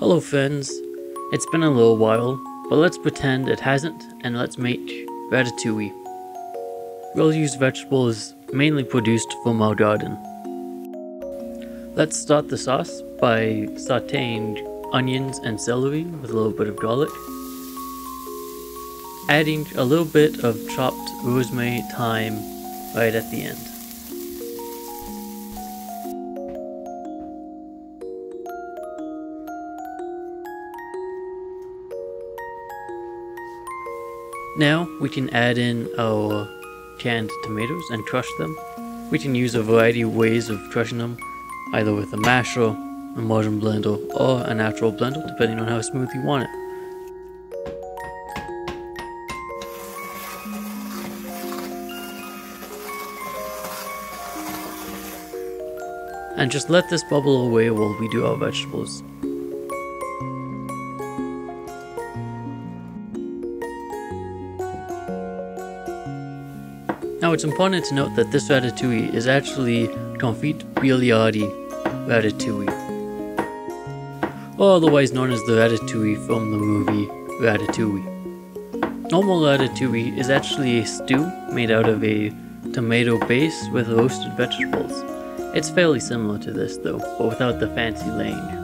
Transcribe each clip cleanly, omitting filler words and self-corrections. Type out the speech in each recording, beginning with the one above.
Hello friends, it's been a little while, but let's pretend it hasn't and let's make Ratatouille. We'll use vegetables mainly produced from our garden. Let's start the sauce by sauteing onions and celery with a little bit of garlic, adding a little bit of chopped rosemary, thyme right at the end. Now we can add in our canned tomatoes and crush them. We can use a variety of ways of crushing them, either with a masher, a modern blender, or a natural blender, depending on how smooth you want it. And just let this bubble away while we do our vegetables. Now it's important to note that this ratatouille is actually Confit Byaldi ratatouille, or otherwise known as the ratatouille from the movie Ratatouille. Normal ratatouille is actually a stew made out of a tomato base with roasted vegetables. It's fairly similar to this though, but without the fancy laying.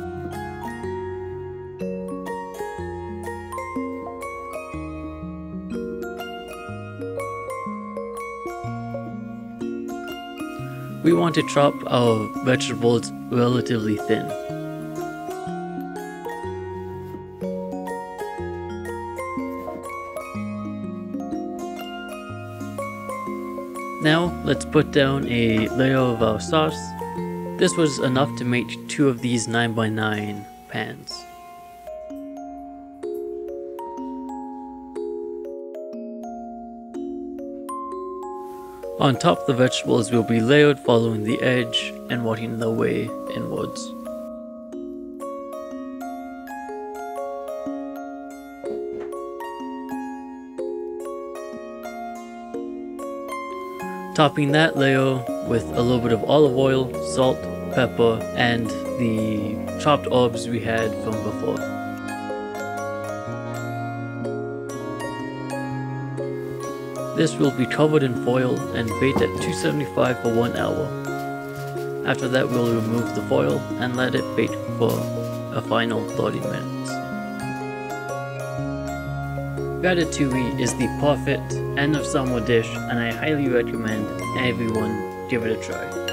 We want to chop our vegetables relatively thin. Now let's put down a layer of our sauce. This was enough to make 2 of these 9x9 pans. On top, the vegetables will be layered following the edge and working their way inwards. Topping that layer with a little bit of olive oil, salt, pepper, and the chopped herbs we had from before. This will be covered in foil and baked at 275 for 1 hour. After that, we'll remove the foil and let it bake for a final 30 minutes. Ratatouille is the perfect end of summer dish, and I highly recommend everyone give it a try.